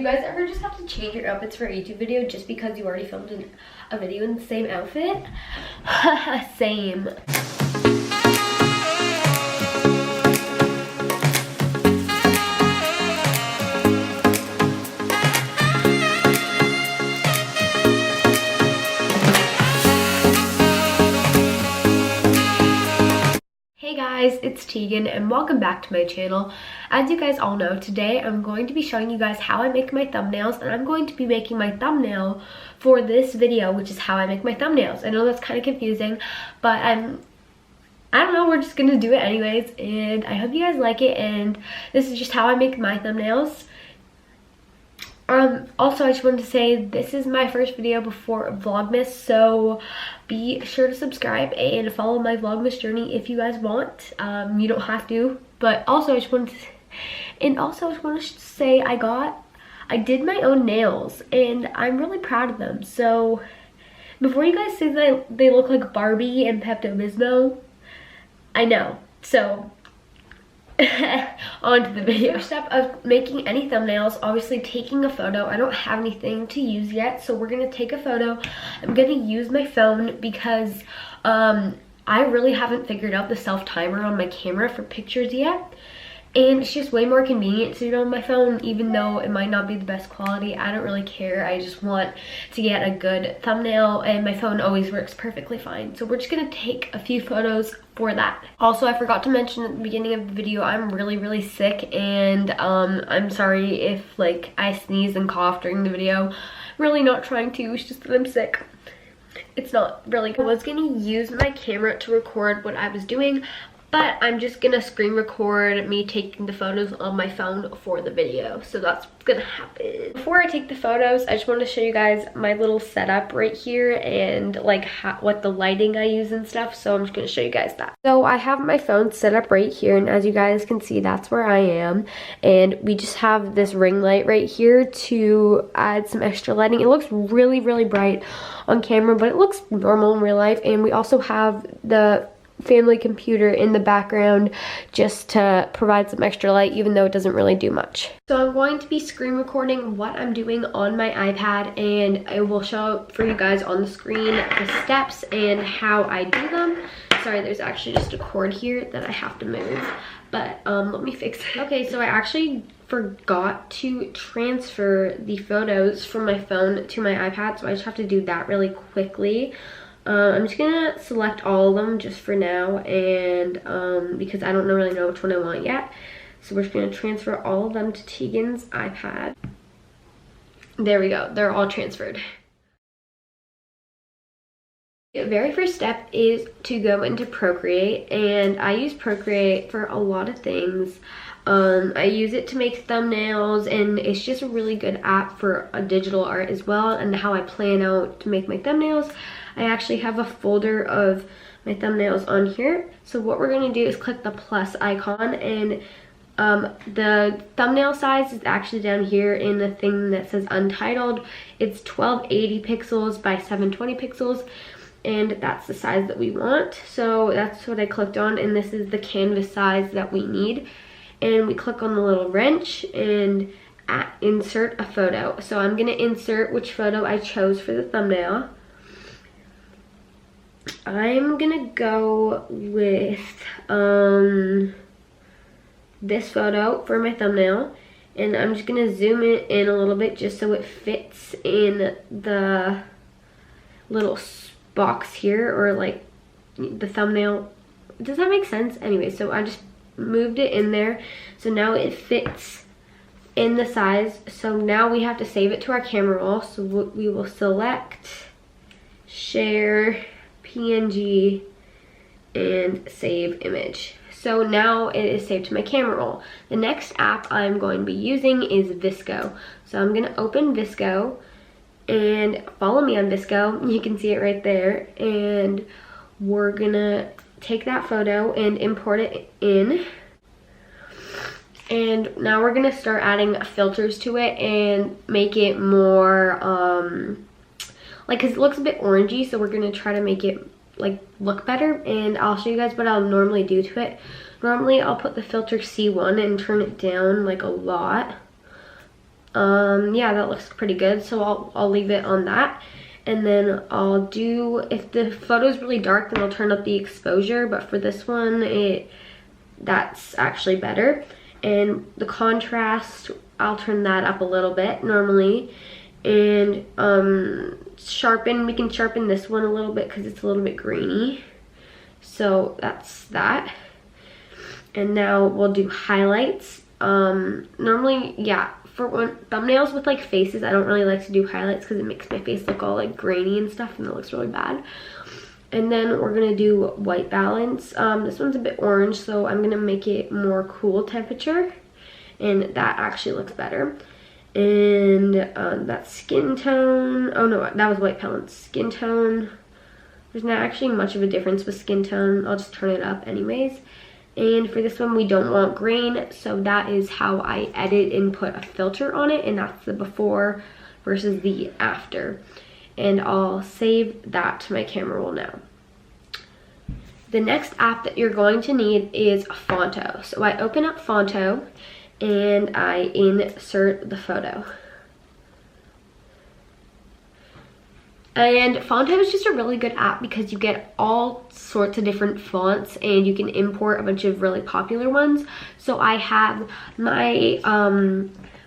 you guys ever just have to change your outfits for a YouTube video just because you already filmed a video in the same outfit? Same. Hey guys, it's Tegan and welcome back to my channel. As you guys all know, today I'm going to be showing you guys how I make my thumbnails, and I'm going to be making my thumbnail for this video, which is how I make my thumbnails. I know that's kind of confusing, but I don't know, we're just gonna do it anyways, and I hope you guys like it. And this is just how I make my thumbnails. Also, I just wanted to say this is my first video before Vlogmas, so be sure to subscribe and follow my Vlogmas journey if you guys want. You don't have to, but also I just wanted to, say I did my own nails and I'm really proud of them. So before you guys say that they look like Barbie and Pepto-Bismol, I know. So on to the video. First step of making any thumbnails, obviously taking a photo. I don't have anything to use yet, so we're gonna take a photo. I'm gonna use my phone because I really haven't figured out the self timer on my camera for pictures yet, and it's just way more convenient to do it on my phone. Even though it might not be the best quality, I don't really care. I just want to get a good thumbnail, and my phone always works perfectly fine. So we're just gonna take a few photos for that. Also, I forgot to mention at the beginning of the video, I'm really sick, and I'm sorry if like I sneeze and cough during the video. Really not trying to, it's just that I'm sick. It's not really. I was gonna use my camera to record what I was doing, but I'm just gonna screen record me taking the photos on my phone for the video. So that's what's gonna happen. Before I take the photos, I just want to show you guys my little setup right here and like what the lighting I use and stuff. So I'm just gonna show you guys that. So I have my phone set up right here, and as you guys can see, that's where I am. And we just have this ring light right here to add some extra lighting. It looks really bright on camera, but it looks normal in real life. And we also have the family computer in the background just to provide some extra light, even though it doesn't really do much. So I'm going to be screen recording what I'm doing on my iPad, and I will show for you guys on the screen the steps and how I do them. Sorry, there's actually just a cord here that I have to move, but let me fix it. Okay, so I actually forgot to transfer the photos from my phone to my iPad, so I just have to do that really quickly. I'm just gonna select all of them just for now, and because I don't really know which one I want yet. So we're just gonna transfer all of them to Tegan's iPad. There we go, they're all transferred. The very first step is to go into Procreate, and I use Procreate for a lot of things. I use it to make thumbnails, and it's just a really good app for digital art as well, and how I plan out to make my thumbnails. I actually have a folder of my thumbnails on here. So what we're gonna do is click the plus icon, and the thumbnail size is actually down here in the thing that says untitled. It's 1280 pixels by 720 pixels, and that's the size that we want. So that's what I clicked on, and this is the canvas size that we need. And we click on the little wrench and insert a photo. So I'm gonna insert which photo I chose for the thumbnail. I'm gonna go with this photo for my thumbnail, and I'm just gonna zoom it in a little bit just so it fits in the little box here, or like the thumbnail. Does that make sense? Anyway, so I just moved it in there, so now it fits in the size. So now we have to save it to our camera roll, so we will select share PNG and save image. So now it is saved to my camera roll. The next app I'm going to be using is VSCO. So I'm gonna open VSCO and follow me on VSCO. You can see it right there, and we're gonna take that photo and import it in. And now we're gonna start adding filters to it and make it more like, cause it looks a bit orangey, so we're gonna try to make it like look better. And I'll show you guys what I'll normally do to it. Normally I'll put the filter C1 and turn it down like a lot, Yeah, that looks pretty good, so I'll leave it on that. And then I'll do, if the photo's really dark, then I'll turn up the exposure, but for this one, that's actually better. And the contrast, I'll turn that up a little bit normally. And we can sharpen this one a little bit because it's a little bit grainy. So that's that. And now we'll do highlights. Normally, yeah, for thumbnails with like faces, I don't really like to do highlights because it makes my face look all like grainy and stuff and it looks really bad. And then we're gonna do white balance. This one's a bit orange, so I'm gonna make it more cool temperature, and that actually looks better. And that skin tone, oh no, that was white balance. Skin tone, there's not actually much of a difference with skin tone. I'll just turn it up anyways. And for this one, we don't want grain, so that is how I edit and put a filter on it, and that's the before versus the after. And I'll save that to my camera roll now. The next app that you're going to need is Phonto. So I open up Phonto and I insert the photo. And Phonto is just a really good app because you get all sorts of different fonts and you can import a bunch of really popular ones. So I have my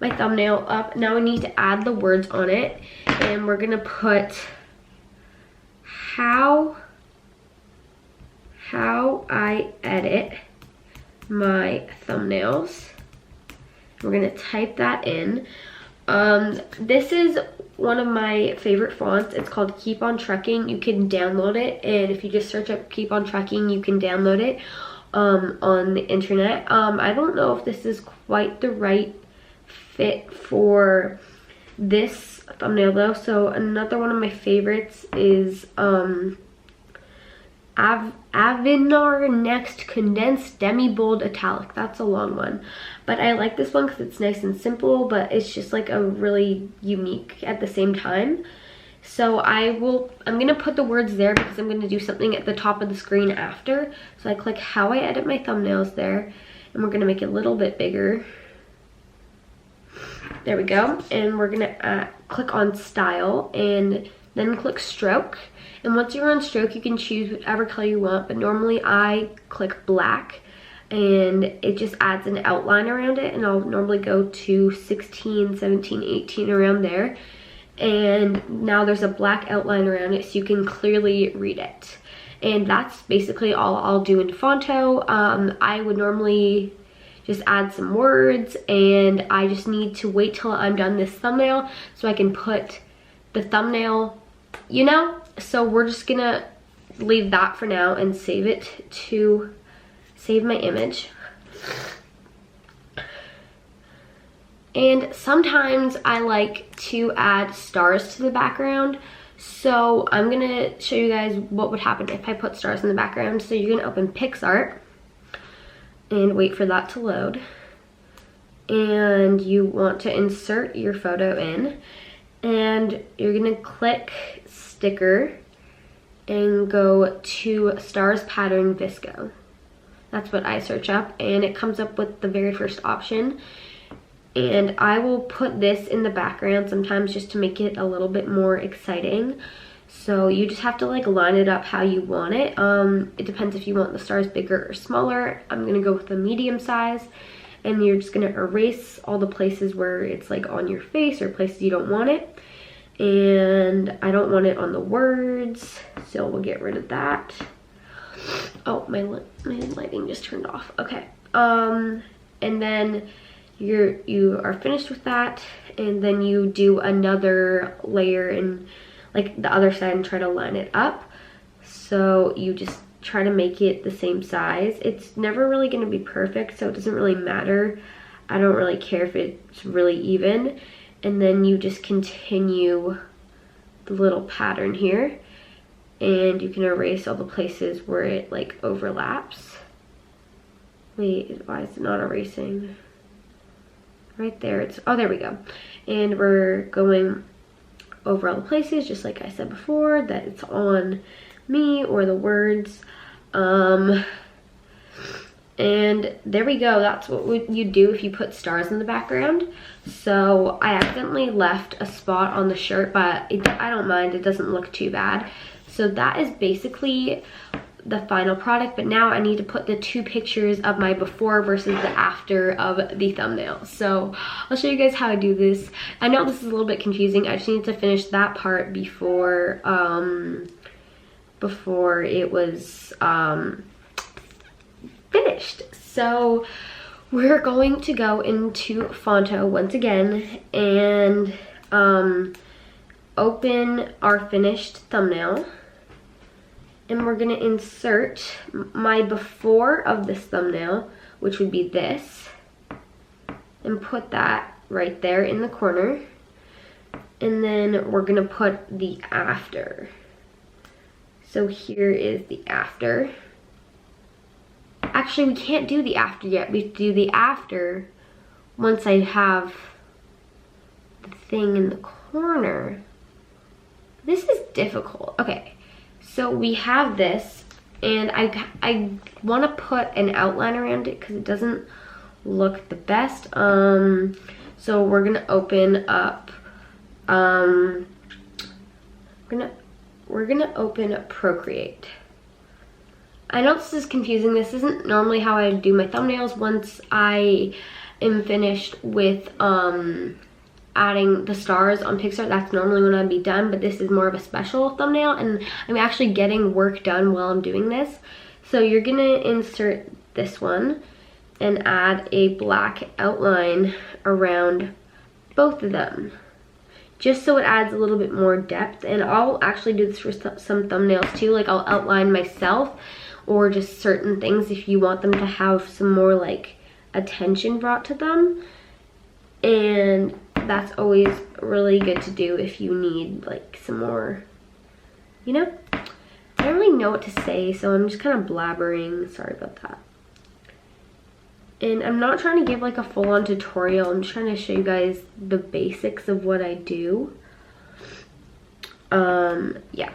my thumbnail up. Now I need to add the words on it, and we're gonna put how I edit my thumbnails. We're gonna type that in. This is one of my favorite fonts. It's called Keep on Trucking. You can download it, and if you just search up Keep on Trucking, you can download it on the internet. I don't know if this is quite the right fit for this thumbnail though. So another one of my favorites is Avinar Next Condensed Demi Bold Italic. That's a long one, but I like this one because it's nice and simple, but it's just like a really unique at the same time. So I'm gonna put the words there because I'm gonna do something at the top of the screen after. So I click how I edit my thumbnails there, and we're gonna make it a little bit bigger. There we go. And we're gonna click on style and then click stroke. And once you're on stroke, you can choose whatever color you want, but normally I click black, and it just adds an outline around it, and I'll normally go to 16, 17, 18 around there. And now there's a black outline around it so you can clearly read it. And that's basically all I'll do in Phonto. I would normally just add some words, and I just need to wait till I'm done this thumbnail so I can put the thumbnail, you know? So we're just gonna leave that for now and save it to save my image. And sometimes I like to add stars to the background. So I'm gonna show you guys what would happen if I put stars in the background. So you're gonna open PixArt and wait for that to load. And you want to insert your photo in, and you're gonna click sticker and go to stars pattern VSCO. That's what I search up, and it comes up with the very first option. And I will put this in the background sometimes just to make it a little bit more exciting. So you just have to like line it up how you want it. It depends if you want the stars bigger or smaller. I'm gonna go with the medium size, and you're just gonna erase all the places where it's like on your face or places you don't want it. And I don't want it on the words, so we'll get rid of that. Oh, my lighting just turned off. Okay. And then you are finished with that, and then you do another layer in like the other side and try to line it up. So you just try to make it the same size. It's never really going to be perfect, so it doesn't really matter. I don't really care if it's really even. And then you just continue the little pattern here, and you can erase all the places where it like overlaps. Wait, why is it not erasing? Right there, it's, oh, there we go. And we're going over all the places, just like I said before, that it's on me or the words. And there we go. That's what you do if you put stars in the background. So I accidentally left a spot on the shirt, but I don't mind. It doesn't look too bad. So that is basically the final product, but now I need to put the 2 pictures of my before versus the after of the thumbnail. So I'll show you guys how I do this. I know this is a little bit confusing. I just need to finish that part before it was finished. So we're going to go into Phonto once again and open our finished thumbnail. And we're gonna insert my before of this thumbnail, which would be this, and put that right there in the corner. And then we're gonna put the after. So here is the after. Actually, we can't do the after yet. We have to do the after once I have the thing in the corner. This is difficult. Okay. So we have this, and I want to put an outline around it because it doesn't look the best. So we're gonna open up. We're gonna open up Procreate. I know this is confusing. This isn't normally how I do my thumbnails. Once I am finished with adding the stars on Pixar, that's normally when I'd be done, but this is more of a special thumbnail, and I'm actually getting work done while I'm doing this. So you're gonna insert this one and add a black outline around both of them, just so it adds a little bit more depth. And I'll actually do this for some thumbnails too, like I'll outline myself or just certain things if you want them to have some more like attention brought to them. And that's always really good to do if you need like some more, you know? I don't really know what to say, so I'm just kind of blabbering. Sorry about that. And I'm not trying to give like a full-on tutorial. I'm just trying to show you guys the basics of what I do. Yeah.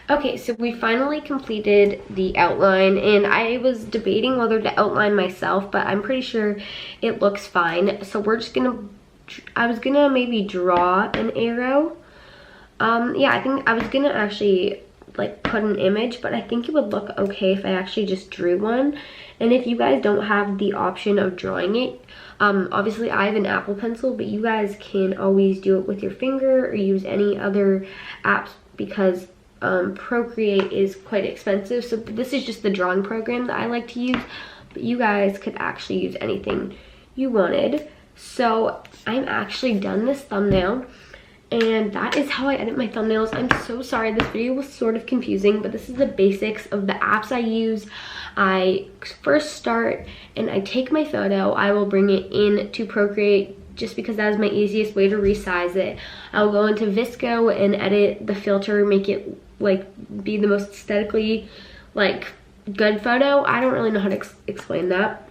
Okay, so we finally completed the outline, and I was debating whether to outline myself, but I'm pretty sure it looks fine. So we're just gonna, I was gonna maybe draw an arrow. Yeah, I think I was gonna actually like put an image, but I think it would look okay if I actually just drew one. And if you guys don't have the option of drawing it, obviously I have an Apple Pencil, but you guys can always do it with your finger or use any other apps, because Procreate is quite expensive. So this is just the drawing program that I like to use, but you guys could actually use anything you wanted. So I'm actually done this thumbnail, and that is how I edit my thumbnails. I'm so sorry, this video was sort of confusing, but this is the basics of the apps I use. I first start and I take my photo, I will bring it into Procreate just because that is my easiest way to resize it. I'll go into VSCO and edit the filter, make it like be the most aesthetically like good photo. I don't really know how to explain that.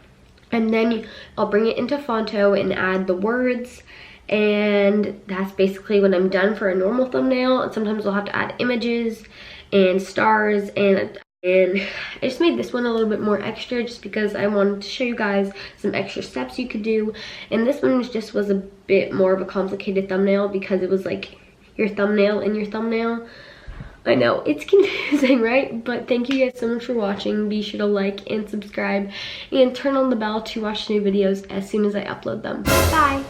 And then I'll bring it into Phonto and add the words, and that's basically when I'm done for a normal thumbnail. And sometimes I'll have to add images and stars, and I just made this one a little bit more extra just because I wanted to show you guys some extra steps you could do. And this one was a bit more of a complicated thumbnail because it was like your thumbnail in your thumbnail. I know, it's confusing, right? But thank you guys so much for watching. Be sure to like and subscribe and turn on the bell to watch new videos as soon as I upload them. Bye!